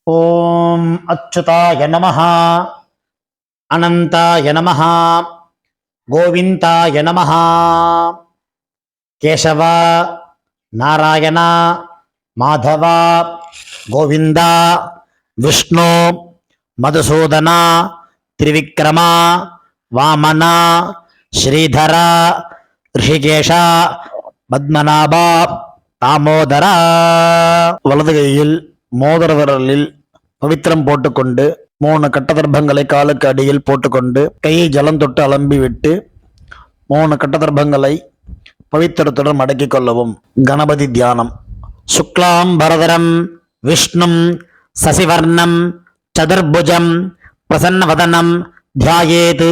ஓம் அச்சுதாய நமஹ, அனந்தாய நமஹ, கோவிந்தாய நமஹ. கேசவ, நாராயண, மாதவ, கோவிந்தா, விஷ்ணு, மதுசூதன, திரிவிக்ரம, வாமன, ஸ்ரீதர, ரிஷிகேஷ, பத்மநாப, தாமோதர. வலது கையில் மோதிர விரலில் பவித்திரம் போட்டுக்கொண்டு 3 கட்டதர்பங்களை காலுக்கு அடியில் போட்டுக்கொண்டு கையை ஜலம் தொட்டு அலம்பி விட்டு 3 கட்டதர்பங்களை பவித்திரத்துடன் மடக்கிக் கொள்ளவும். கணபதி தியானம். சுக்லாம் பரதரம் விஷ்ணும் சசிவர்ணம் சதுர்புஜம் பிரசன்னவதனம் தியாயேத்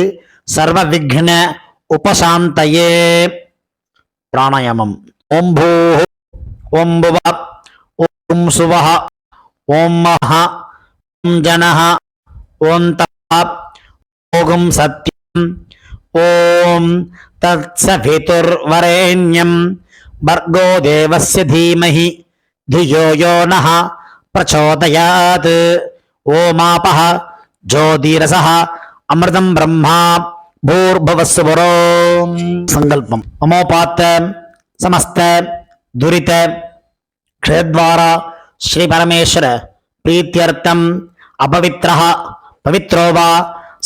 சர்வ விக்ன உபசாந்தயே. பிராணாயாமம். ஓம் பூ ஓம் புவ ஓம் சுவஹ ஓம் மஹ ஓம் ஜனஹ ஓம் தப ஓம் சத்யம் ஓம் தத்சவிதுர்வரேண்யம் பர்கோ தேவஸ்ய தீமஹி धियो यो नः प्रचोदयात्. ओमापः ज्योतिरसः अमृतं ब्रह्मा भूर्भुवस्सुवरो. संकल्पम. अमोपात समस्त दुरित क्षेत्रद्वारा श्री परमेश्वर प्रीत्यर्थम अपवित्रः पवित्रो वा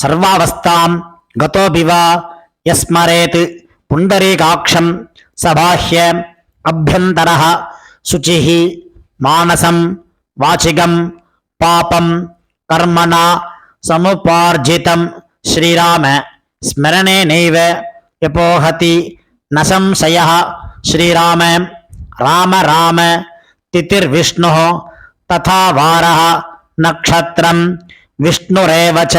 सर्वावस्थां गतोऽपि वा यस्मरेत् पुण्डरीकाक्षं सबाह्य अभ्यन्तरः शुचिः मानसं वाचिकं पापं कर्मणा समुपार्जितं श्रीराम स्मरणेनैव यपोहति न संशयः. श्रीराम राम राम तिथिर्विष्णुः तथा वारः नक्षत्रं विष्णुरेव च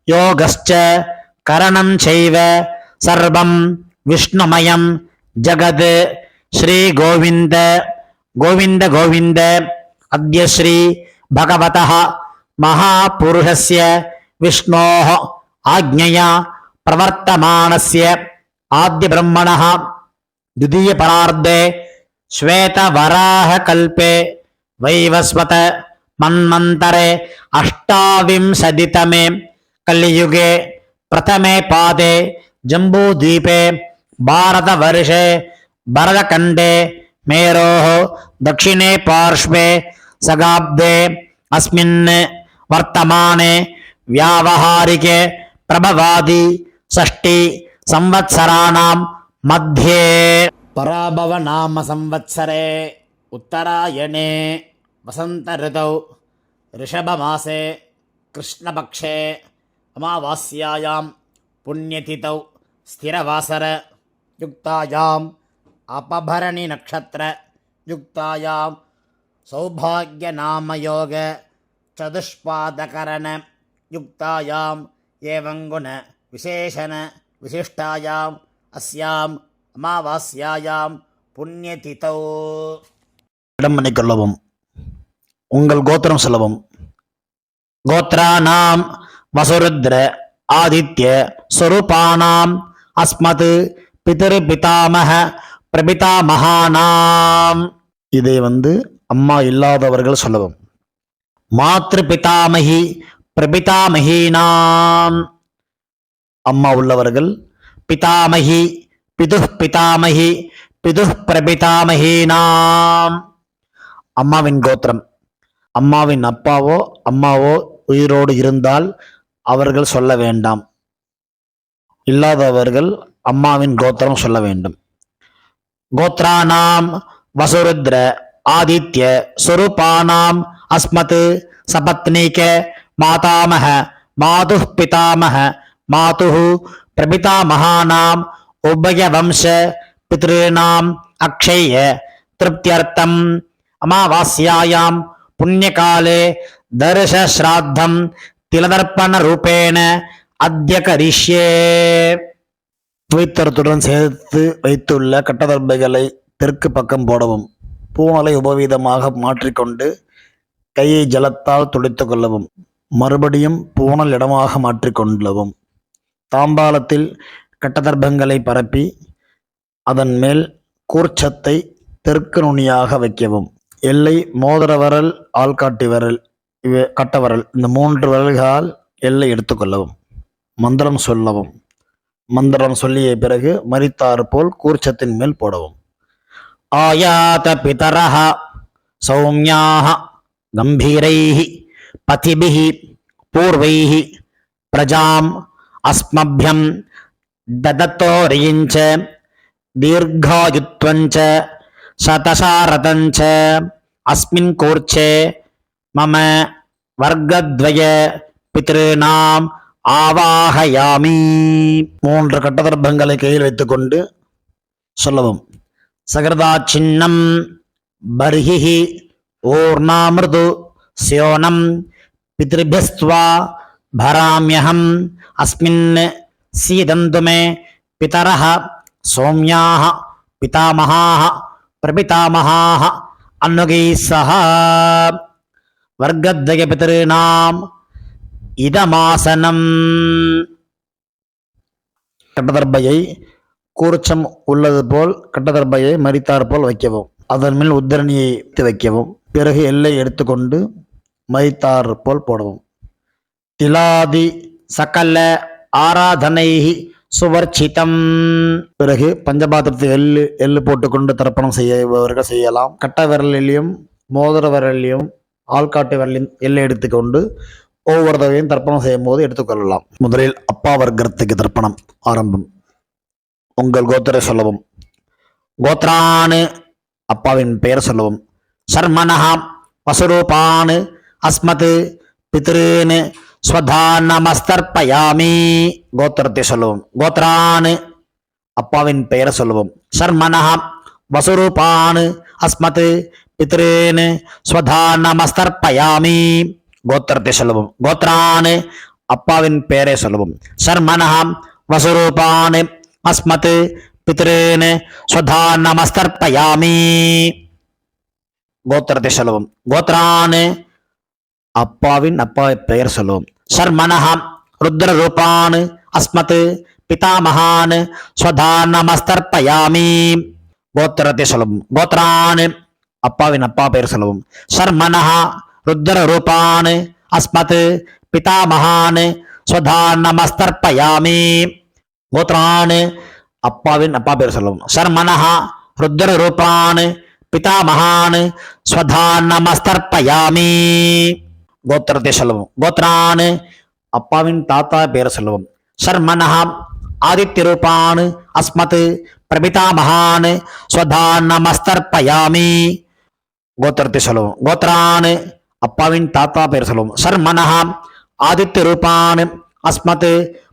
योगश्च करणं चैव सर्वं विष्णुमयं जगत्. श्री गोविंद गोविंद गोविंद. अद्य श्री भगवतः महापुरुषस्य विष्णोः आज्ञया प्रवर्तमानस्य आद्य ब्रह्मणः द्वितीय परार्धे श्वेतवराहकल्पे वैवस्वत मन्वन्तरे अष्टाविंशतितमे कलियुगे प्रथमे पादे जम्बूद्वीपे भारतवर्षे भरतखण्डे मेरोः दक्षिणे पार्श्वे सगाब्दे अस्मिन् वर्तमाने व्यावहारिके प्रभवादि षष्टि संवत्सराणां मध्ये पराभव नाम संवत्सरे उत्तरायणे वसंत ऋतौ ऋषभमासे कृष्णपक्षे अमावास्यायां पुण्यतिथौ स्थिरवासर युक्तायाम् अपभरणि नक्षत्र युक्तायां सौभाग्य नाम योग चतुष्पादकरण युक्तायां एवं गुण विशेषण विशिष्टायाम् अस्याम् अमावास्यायां पुण्यतिथौ. இடம் பண்ணிக்கொள்ளவும். உங்கள் கோத்திரம் சொல்லவும். கோத்ரானாம் வசுருத்ர ஆதித்ய ஸ்வரூபானாம் அஸ்மத் பிதர் பிதாமக பிரபிதாமகானாம். இதை அம்மா இல்லாதவர்கள் சொல்லவும். மாத்ரு பிதாமகி பிரபிதாமகீனாம். அம்மா உள்ளவர்கள் பிதாமகி பிதுஹ் பிதாமகி பிதுஹ் பிரபிதாமகீனாம். அம்மாவின் கோத்திரம். அம்மாவின் அப்பாவோ அம்மாவோ உயிரோடு இருந்தால் அவர்கள் சொல்ல வேண்டாம். இல்லாதவர்கள் அம்மாவின் கோத்திரம் சொல்ல வேண்டும். கோத்ரானாம் வசுருத்ர ஆதித்ய ஸ்வரூபானாம் அஸ்மத் சபத்னீக மாதாமக மாதுஹ் பிதாமக மாதுஹ் பிரபிதாமகானாம் உபயவம்ச பித்ருணாம் அக்ஷய திருப்தியர்த்தம் அமாவாஸ்யாயாம் புண்ணியகாலே தர்ஷஸ்ராத்தம் திலதர்ப்பண ரூபேண அத்ய கரிஷ்யே. பவித்திரத்துடன் சேர்த்து வைத்துள்ள கட்டதர்பைகளை தெற்கு பக்கம் போடவும். பூனலை உபவீதமாக மாற்றிக்கொண்டு கையை ஜலத்தால் துடைத்து கொள்ளவும். மறுபடியும் பூனல் இடமாக மாற்றிக்கொள்ளவும். தாம்பாளத்தில் கட்டதர்பங்களை பரப்பி அதன் மேல் கூர்ச்சத்தை தெற்கு நுனியாக வைக்கவும். எல்லை மோதிர விரல் ஆள்காட்டி விரல் கட்டவரல் இந்த 3 விரல்களால் எல்லை எடுத்துக்கொள்ளவும். மந்திரம் சொல்லவும். மந்திரம் சொல்லிய பிறகு மரித்தாறு போல் கூர்ச்சத்தின் மேல் போடவும். ஆயாத பிதரஹ சௌம்யாஹ கம்பீரைஹி பதிபிஹி பூர்வைஹி பிரஜாம் அஸ்மப்யம் ததத்தோரியஞ்ச தீர்காயுத்வஞ்ச சதசாரதஞ்ச அஸ்மின் கூர்ச்சே மம வர்க்கத்வய பித்ருநாம் ஆவாஹயாமி. 3 கட்டதர்ப்பங்களை கையில் வைத்துக்கொண்டு சொல்லவும். சகர்தா சின்னம் பர்ஹிஹி ஓர்ணாமிருது ஸ்யோனம் பித்ருபிஸ்த்வா பராம்யஹம் அஸ்மின் சீதந்து மே பிதரஹ சௌம்யாஹ பிதாமஹாஹ பிரபிதாமஹாஹ அன்னுகைः சஹ வர்க்கத்வய பித்ருநாம் இதமாசனம். கட்டதர்பையை கூர்ச்சம் உள்ளது போல் கட்டதர்பையை மரித்தார் போல் வைக்கவும். அதன் மேல் உத்தரணியை வைக்கவும். பிறகு எல்லை எடுத்துக்கொண்டு மரித்தார் போல் போடவும். திலாதி சகல ஆராதனை சுவர்ச்சிதம். பிறகு பஞ்சபாத்திரத்தை எள்ளு போட்டுக்கொண்டு தர்ப்பணம் செய்யவர்கள் செய்யலாம். கட்ட விரலிலையும் மோதிர விரலிலையும் ஆள்காட்டு விரலையும் எல்லை எடுத்துக்கொண்டு ஒவ்வொரு தடவையும் தர்ப்பணம் செய்யும் போது எடுத்துக்கொள்ளலாம். முதலில் அப்பா வர்க்கத்துக்கு தர்ப்பணம் ஆரம்பம். உங்கள் கோத்திரை சொல்லவும். கோத்ரானு அப்பாவின் பெயர் சொல்லவும். சர்மனஹா வசுரூபானு அஸ்மத் பித்ருன்னு ஸ்வதானமஸ்தர்ப்பயாமி. கோத்திரத்தை சொல்லவும். கோத்ரானு அப்பாவின் பெயர் சொல்லவும். சர்மனஹா வசுரூபானு அஸ்மத் பித்ருன்னு ஸ்வதானமஸ்தர்ப்பயாமி. கோத்திரத்தை சொல்லவும். கோத்ரானு அப்பாவின் பெயரை சொல்லவும். சர்மனஹா வசுரூபானு அஸ்மத் பித்ருன்னு ஸ்வதானமஸ்தர்ப்பயாமி. கோத்திரத்தை சொல்லவும். கோத்ரானு அப்பாவின் பெயர் சொல்லவும். சர்மனஹ ருத்ர ரூபான் அஸ்மத் பிதாமகான் ஸ்வதானமஸ்தர்ப்பயாமி. கோத்திரத்தை சொல்லவும். கோத்ரான் அப்பாவின் பெயர் சொல்லவும். சர்மனஹ ருத்ர ரூபான் அஸ்மத் பிதாமகான் ஸ்வதானமஸ்தர்ப்பயாமி. கோத்ரான் அப்பாவின் பெயர் சொல்லவும். சர்மனஹ ருத்ர ரூபான் பிதாமகான் ஸ்வதானமஸ்தர்ப்பயாமி. கோத்திரத்தை சொல்லவும். கோத்ரான் அப்பாவின் தாத்தா பெயர் சொல்லவும். சர்மனஹ ஆதித்ய ரூபான் அஸ்மத் பிரபிதாமகான் ஸ்வதானமஸ்தர்ப்பயாமி. கோத்திரத்தை சொல்லவும். கோத்ரான் அப்பாவின் தாத்தா பெயர் சொல்லவும். சர்மனஹ ஆதித்ய ரூபான் அஸ்மத்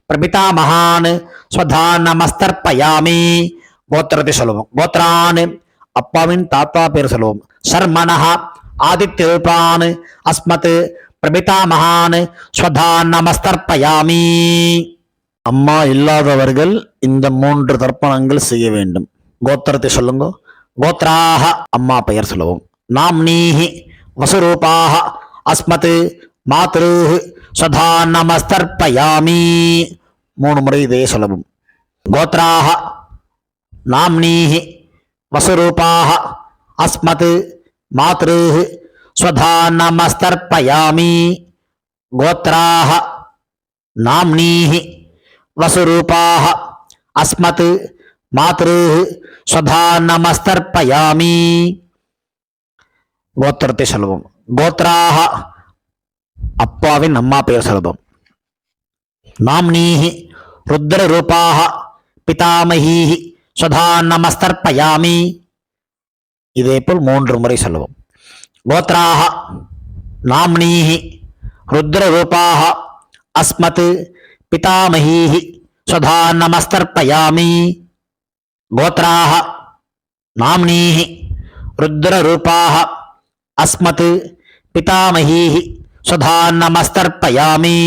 பிரபிதாமகான் ஸ்வதானமஸ்தர்ப்பயாமி. கோத்திரத்தை சொல்லவும். கோத்ரான் அப்பாவின் தாத்தா பெயர் சொல்லவும். சர்மனஹ ஆதித்ய ரூபான் அஸ்மத் பிரபிதாமகான் ஸ்வதானமஸ்தர்ப்பயாமி. அம்மா இல்லாதவர்கள் இந்த 3 தர்ப்பணங்கள் செய்ய வேண்டும். கோத்திரத்தை சொல்லுங்க. கோத்ராஹ அம்மா பெயர் சொல்லவும். நாம்னீஹி வசுரூபாஹ அஸ்மத் மாத்ருஹ் ஸ்வதானமஸ்தர்ப்பயாமி. 3 முறை இதே சொல்லவும். கோத்ராஹ நாம்னீஹி வசுரூபாஹ அஸ்மத் மாத்ருஹ் ஸ்வதானமஸ்தர்ப்பயாமி. கோத்ராஹ நாம்னீஹி வசுரூபாஹ அஸ்மத் மாத்ருஹ் ஸ்வதானமஸ்தர்ப்பயாமி. கோத்திரத்தை சொல்லுவோம். கோத்ராஹ அப்பாவின் பெயர் சொல்லுவோம். நாம்னீஹி ருத்ர ரூபாஹ பிதாமஹீஹி ஸ்வதானமஸ்தர்ப்பயாமி. இதேபோல் 3 முறை சொல்லுவோம். கோத்ராஹ நாம்னீஹி ருத்ர ரூபாஹ அஸ்மத் பிதாமஹீஹி ஸ்வதானமஸ்தர்ப்பயாமி. கோத்ராஹ நாம்னீஹி ருத்ர ரூபாஹ அஸ்மத் பிதாமஹீஹி ஸ்வதானமஸ்தர்ப்பயாமி.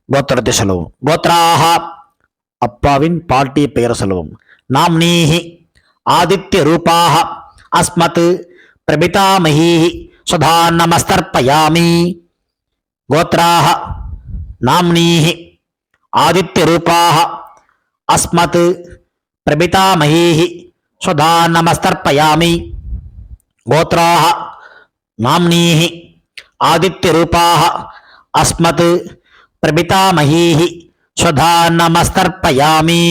கோத்திரத்தை சொல்லுவோம். கோத்ராஹ அப்பாவின் பாட்டிய பெயர் சொல்லுவோம். நாம்னீஹி ஆதித்ய ரூபாஹ அஸ்மத் பிரபிதாமஹீஹி ஸ்வதானமஸ்தர்ப்பயாமி. கோத்ராஹ நாம்னீஹி ஆதித்ய ரூபாஹ அஸ்மத் பிரபிதாமஹீஹி ஸ்வதானமஸ்தர்ப்பயாமி. கோத்ராஹ நாம்னீஹி ஆதித்ய ரூபாக அஸ்மத் பிரபிதாமகீஹி ஸ்வதா நமஸ்தர்ப்பயாமி.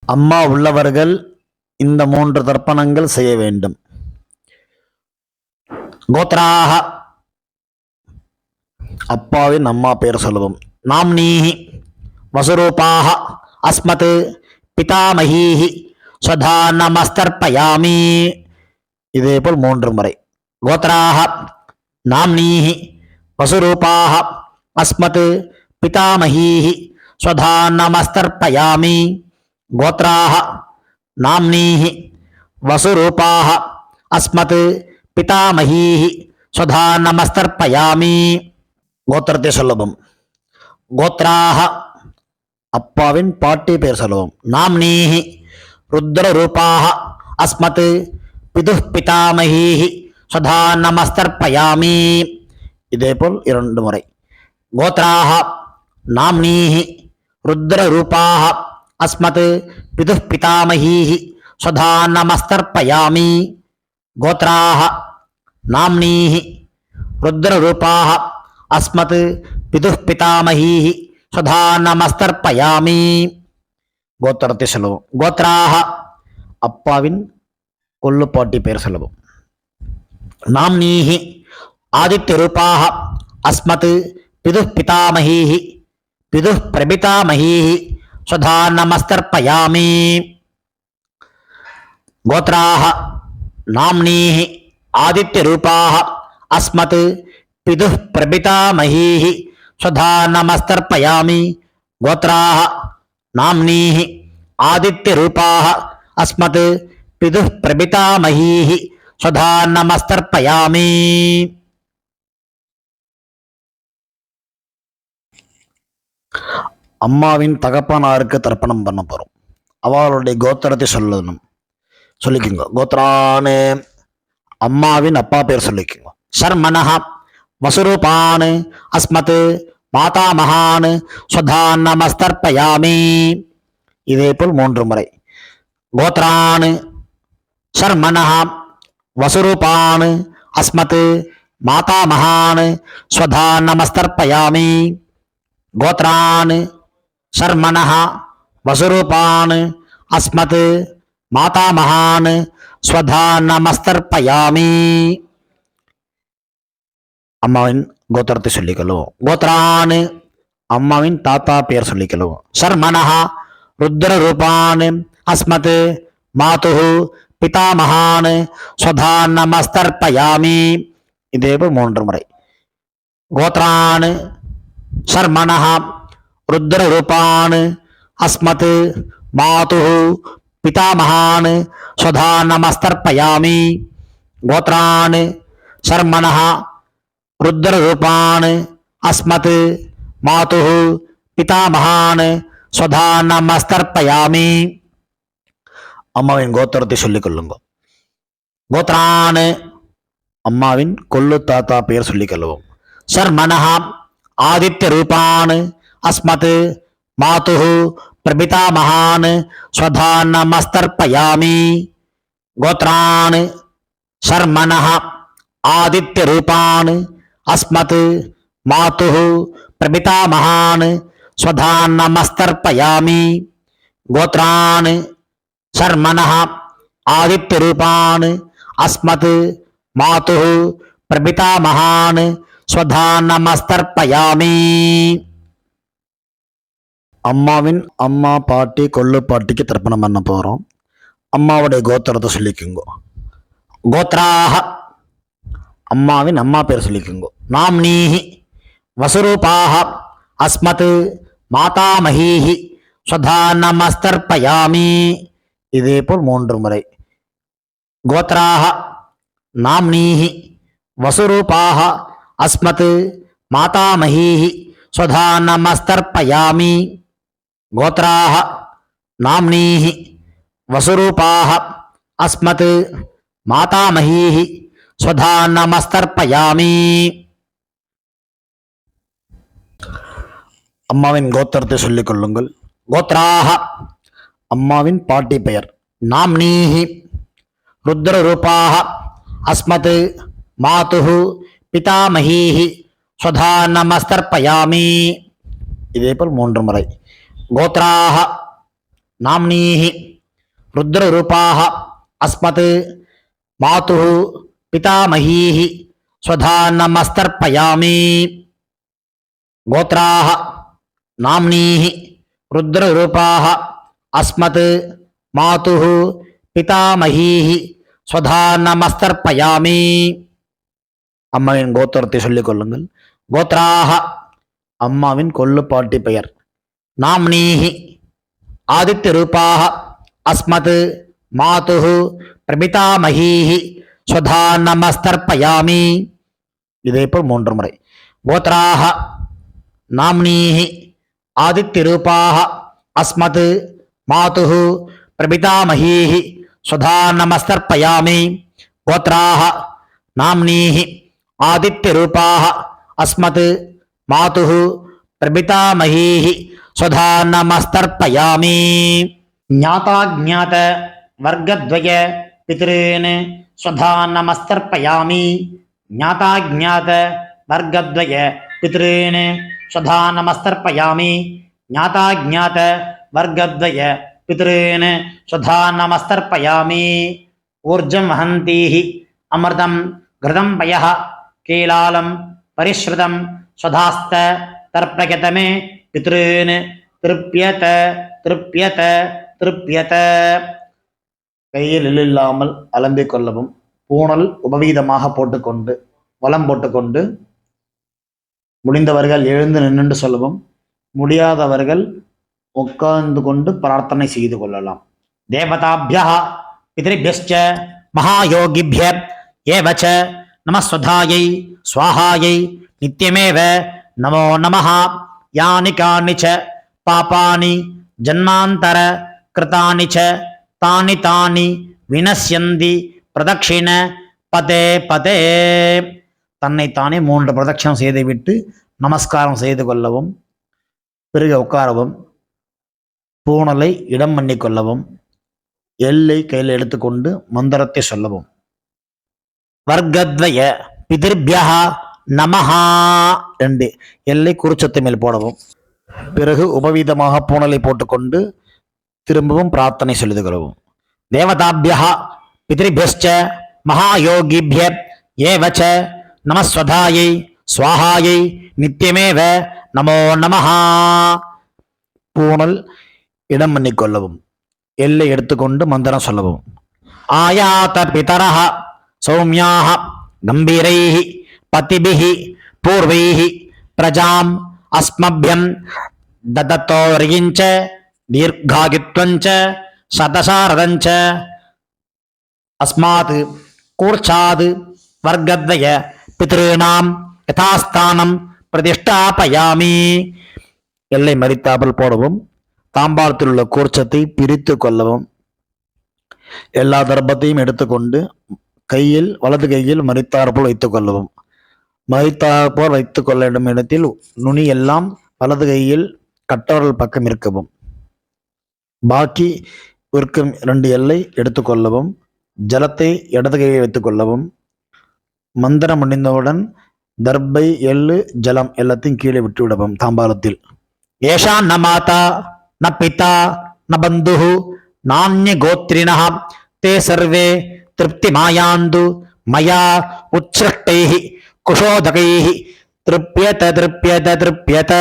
அம்மா உள்ளவர்கள் இந்த 3 தர்ப்பணங்கள் செய்ய வேண்டும். கோத்ராக அப்பாவின் அம்மா பெயர் சொல்லுவோம். நாம்னீஹி வசுரூபாக அஸ்மத் பிதாமகீஹி ஸ்வதா நமஸ்தர்ப்பயாமி. இதேபோல் 3 முறை. கோத்ராக நாம்னீஹி வசுரூபாக அஸ்மத் பிதாமகீஹி ஸ்வதா நமஸ்தர்ப்பயாமி. கோத்ராக நாம்னீஹி வசுரூபாக அஸ்மத் பிதாமகீஹி ஸ்வதா நமஸ்தர்ப்பயாமி. கோத்திரத்தை சொல்லவும். கோத்ராக அப்பாவின் பாட்டி பெயர் சொல்லுவோம். நாம்னீஹி ருத்ர ரூபாக அஸ்மத் பிதுஹ் பிதாமகீஹி ஸ்வதா நமஸ்தர்ப்பயாமி. இதேபோல் 2 முறை. கோத்ராக நாம்னீஹி ருத்ர ரூபாக அஸ்மத் பிதுஹ் பிதாமகீஹி ஸ்வதா நமஸ்தர்ப்பயாமி. கோத்ராக நாம்னீஹி ருத்ர ரூபாக அஸ்மத் பிதுஹ் பிதாமகீஹி ஸ்வதா நமஸ்தர்ப்பயாமி. கோத்திரத்தை சொல்லுவோம். கோத்ராக அப்பாவின் கொள்ளுப்பாட்டி பெயர் சொல்லுவோம். நாம்னீஹி ஆதித்ய ரூபாக அஸ்மத் பிதுஹ் பிதாமகீஹி பிதுஹ் பிரபிதாமகீஹி ஸ்வதா நமஸ்தர்ப்பயாமி. கோத்ராக நாம்னீஹி ஆதித்ய ரூபாக அஸ்மத் பிதுஹ் பிரபிதாமகீஹி ஸ்வதா நமஸ்தர்ப்பயாமி. கோத்ராக நாம்னீஹி ஆதித்ய ரூபாக அஸ்மத் பிதுஹ் பிரபிதாமகீஹி ஸ்வதா நமஸ்தர்ப்பயாமி. அம்மாவின் தகப்பனாருக்கு தர்ப்பணம் பண்ண போறோம். அவளுடைய கோத்திரத்தை சொல்லிக்குங்க. கோத்ரானு அம்மாவின் அப்பா பேர் சொல்லிக்குங்க. சர்மனஹ வசுரூபான் அஸ்மத் மாதாமகான் ஸ்வதா நமஸ்தர்ப்பயாமி. இதேபோல் 3 முறை. கோத்ரான் சர்மனஹ வசுரூபான் அஸ்மத் மாதாமகான் ஸ்வதா நமஸ்தர்ப்பயாமி. கோத்ரான் சர்மனஹ வசுரூபான் அஸ்மத் மாதாமகான் ஸ்வதா நமஸ்தர்ப்பயாமி. அம்மாவின் கோத்திரத்தை சொல்லிக்கொள்ளுவோம். கோத்ரான் அம்மாவின் தாத்தா பெயர் சொல்லிக்கொள்ளுவோம். சர்மனஹ ருத்ர ரூபான் அஸ்மத் மாதுஹு பிதாமகான் ஸ்வதா நமஸ்தர்ப்பயாமி. இதேபோல் 3 முறை. கோத்ரான் சர்மனஹ ருத்ர ரூபான் அஸ்மத் மாதுஹு பிதாமகான் ஸ்வதா நமஸ்தர்ப்பயாமி. கோத்ரான் சர்மனஹ ருத்ர ரூபான் அஸ்மத் மாதுஹு பிதாமகான் ஸ்வதா நமஸ்தர்ப்பயாமி. அம்மாவின் கோத்திரத்தை சொல்லிக் கொள்ளுங்க. கோத்ரான் அம்மாவின் கொள்ளு தாத்தா பெயர் சொல்லிக் கொள்வோம். சர்மனஹ ஆதித்ய ரூபான் அஸ்மத் மாதுஹு பிரபிதாமகான் ஸ்வதா நமஸ்தர்ப்பயாமி. கோத்ரான் சர்மனஹ ஆதித்ய ரூபான் அஸ்மத் மாதுஹு பிரபிதாமகான் ஸ்வதா நமஸ்தர்ப்பயாமி. கோத்ரான் சர்மனஹ ஆதித்ய ரூபான் அஸ்மத் மாதுஹு பிரபிதாமகான் ஸ்வதா நமஸ்தர்ப்பயாமி. அம்மாவின் அம்மா பாட்டி கொள்ளு பாட்டிக்கு தர்ப்பணம் பண்ண போறோம். அம்மாவுடைய கோத்திரத்தை சொல்லிக்குங்க. கோத்ராக அம்மாவின் அம்மா பேர் சொல்லிக்குங்க. நாம்னீஹி வசுரூபாக அஸ்மத் மாதாமகீஹி ஸ்வதா நமஸ்தர்ப்பயாமி. இதேபோல் 3 முறை. கோத்ராக நாம்னீஹி வசுரூபாக அஸ்மத் மாதாமகீஹி ஸ்வதா நமஸ்தர்ப்பயாமி. கோத்ராக நாம்னீஹி வசுரூபாக அஸ்மத் மாதாமகீஹி ஸ்வதா நமஸ்தர்ப்பயாமி. அம்மாவின் கோத்திரத்தை சொல்லிக் கொள்ளுங்கள். கோத்ராக அம்மாவின் பாட்டி பெயர். நாம்னீஹி ருத்ர ரூபாக அஸ்மத் மாதுஹு பிதாமகீஹி ஸ்வதா நமஸ்தர்ப்பயாமி. இதேபோல் 3 முறை. கோத்ராஹ நாம்னீஹி ருத்ரரூபாஹ அஸ்மத் மாதுஹு பிதாமகீஹி ஸ்வதா நமஸ்தர்ப்பயாமி. கோத்ராஹ நாம்னீஹி ருத்ரரூபாஹ அஸ்மத் மாதுஹு பிதாமகீஹி ஸ்வதா நமஸ்தர்ப்பயாமி. அம்மாவின் கோத்திரத்தை சொல்லிக் கொள்ளுங்கள். கோத்ராஹ அம்மாவின் கொள்ளுப்பாட்டி பெயர். நாம்னீஹி ஆதித்ய ரூபாஹ அஸ்மத் மாதுஹு பிரபிதாமகீஹி ஸ்வதா நமஸ்தர்ப்பயாமி. இதேபோல் 3 முறை. கோத்ராஹ நாம்னீஹி ஆதித்ய ரூபாஹ அஸ்மத் மாதுஹு பிரபிதாமகீஹி ஸ்வதா நமஸ்தர்ப்பயாமி. கோத்ராஹ நாம்னீஹி ஆதித்ய ரூபாஹ அஸ்மத் மாதுஹு பிரபிதாமகீஹி ஸ்வதா நமஸ்தர்ப்பயாமி. ஞாதாஜ்ஞாத வர்க்கத்வய பித்ருன் ஸ்வதா நமஸ்தர்ப்பயாமி. ஞாதாஜ்ஞாத வர்க்கத்வய பித்ருன் ஸ்வதா நமஸ்தர்ப்பயாமி. ஞாதாஜ்ஞாத வர்க்கத்வய பித்ருன் ஸ்வதா நமஸ்தர்ப்பயாமி. ஊர்ஜம் வஹந்தீஹி அமிர்தம் கிருதம் பயः கீலாலம் பரிஸ்ருதம் ஸ்வதாஸ்த தர்ப்பயதமே பித்ருன் திருப்யத திருப்யத திருப்யத. கையில் இல்லாமல் அலம்பிக் கொள்ளவும். பூணல் உபவீதமாக போட்டுக்கொண்டு வலம் போட்டுக்கொண்டு முடிந்தவர்கள் எழுந்து நின்று சொல்லவும். முடியாதவர்கள் உட்கார்ந்து கொண்டு பிரார்த்தனை செய்து கொள்ளலாம். தேவதாபியः பித்ருபியஸ்ச மகாயோகிபிய ஏவச நமஸ்வதாயை ஸ்வாஹாயை நித்யமேவ நமோ நமः. யானி கானி ச பாபானி ஜன்மாந்தர கிருதானி ச தானி தானி வினஸ்யந்தி பிரதக்ஷிண பதே பதே. தன்னைத்தானே 3 பிரதட்சணம் செய்துவிட்டு நமஸ்காரம் செய்து கொள்ளவும். பிறகு உட்காரவும். பூணலை இடம் பண்ணி கொள்ளவும். எல்லை கையில் எடுத்துக்கொண்டு மந்திரத்தை சொல்லவும். வர்க்கத்வய பிதிர்பியः நமஹா 2 எல்லை குறிச்சத்து மேல் போடவும். பிறகு உபவீதமாக பூணலை போட்டுக்கொண்டு திரும்பவும் பிரார்த்தனை சொல்லிது கொள்ளவும். தேவதாபியः பித்ருபியஸ்ச மகாயோகிபிய ஏவச நமஸ்வதாயை ஸ்வாஹாயை நித்யமேவ நமோ நமः. பூணல் இடம் பண்ணிக்கொள்ளவும். எல்லை எடுத்துக்கொண்டு மந்திரம் சொல்லவும். ஆயாத பிதரஹ சௌமியாஹ கம்பீரைஹி பதிபிஹி பூர்வைஹி பிரஜாம் அஸ்மப்யம் ததத்தோரியஞ்ச தீர்காகித்வஞ்ச சதசாரதஞ்ச அஸ்மாத் கூர்ச்சாத் வர்க்கத்வய பித்ருணாம் யதாஸ்தானம் பிரதிஷ்டாபயாமி. எல்லை மறித்தாமல் போடவும். தாம்பாளத்தில் உள்ள கூர்ச்சத்தை பிரித்து கொள்ளவும். எல்லா தர்ப்பத்தையும் எடுத்துக்கொண்டு கையில் வலது கையில் மறித்தாற்போல் வைத்துக் கொள்ளவும். மறித்தாற்போல் வைத்துக் கொள்ள வேண்டும் இடத்தில் நுனி எல்லாம் வலது கையில் கட்டவர்கள் பக்கம் இருக்கவும். பாக்கி இருக்கும் 2 எல்லை எடுத்துக்கொள்ளவும். ஜலத்தை இடது கையில் வைத்துக் கொள்ளவும். மந்திரம் முடிந்தவுடன் தர்பை எள்ளு ஜலம் எல்லாத்தையும் கீழே விட்டு விடவும். தாம்பாளத்தில் ஏஷா ந மாதா ந பிதா ந பந்துஹு நான்ய கோத்ரிணः தே சர்வே திருப்தி மாயாந்து மயா உச்ச்ருஷ்டைஹி குஷோதகைஹி திருப்யத திருப்யத திருப்யத.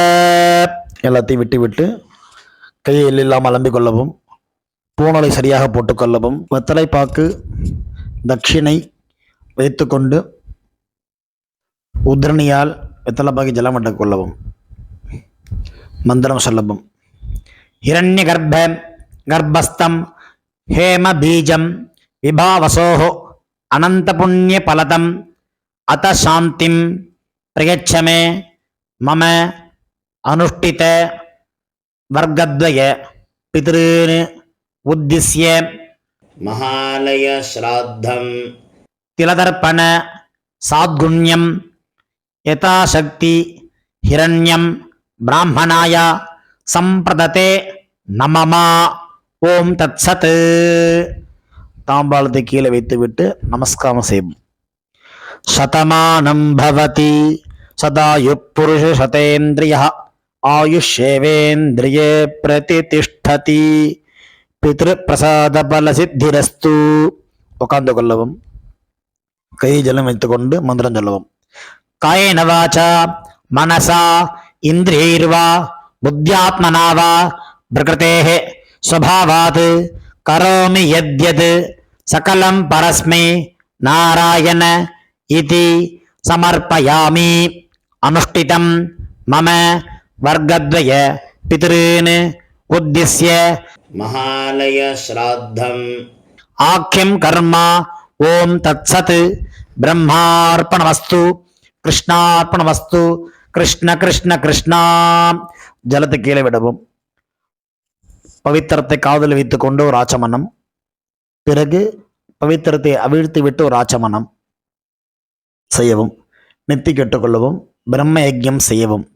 எல்லாத்தையும் விட்டு விட்டு கையில் இல்லாமல் அலம்பிக் கொள்ளவும். பூணலை சரியாக போட்டுக்கொள்ளவும். வெத்தலை பாக்கு தட்சிணை வைத்துக்கொண்டு உத்ரணியால் வெத்தலை பாக்கி ஜலம் விட்டுக் கொள்ளவும். மந்திரம் சொல்லவும். ஹிரண்ய கர்ப்ப கர்ப்பஸ்தம் ஹேம பீஜம் விபாவசோஹோ அனந்த புண்ணிய பலதம் அத சாந்திம் பிரயச்சமே மம அனுஷ்டித வர்க்கத்வய பித்ருன் உத்திஸ்ய மகாலய ஸ்ராத்தம் திலதர்ப்பண சாத்குண்யம் யதாசக்தி ஹிரண்யம் பிராமணாய சம்பிரததே நமமா. ஓம் தத்சத். தாம்பாளத்தை கீழே வைத்துவிட்டு நமஸ்காரம் செய்யும். சதமானம் பவதி சதாயுப் புருஷ சதேந்திரிய ஆயுஷேவேந்திரியே பிரதிதிஷ்டதி. பித்ரு பிரசாத பல சித்திரஸ்து. உட்கார்ந்து கொள்ளவும், கை ஜலம் வைத்துக்கொண்டு மந்திரம் சொல்லவும். காயேன வாசா மனசா இந்திரியைர்வா புத்தியாத்மனா வா பிரகிருதேஹ ஸ்வபாவாத் கரோமி யத்யத் சகலம் பரஸ்மை நாராயண இதி சமர்ப்பயாமி. அனுஷ்டிதம் மம வர்க்கத்வய பித்ருன் உத்திஸ்ய महालय श्राद्धम् ஆக்கியம் கர்மா. ஓம் தத்சத். பிரம்மார்ப்பணமஸ்து. கிருஷ்ணார்ப்பணமஸ்து. கிருஷ்ண கிருஷ்ண கிருஷ்ணா. ஜலத்தை கீழே விடவும். பவித்திரத்தை காதில் வைத்துக் கொண்டு ஒரு ஆச்சமனம். பிறகு பவித்திரத்தை அவிழ்த்து விட்டு ஒரு ஆச்சமனம் செய்யவும். நெத்தி கெட்டுக்கொள்ளவும். பிரம்ம யஜ்யம் செய்யவும்.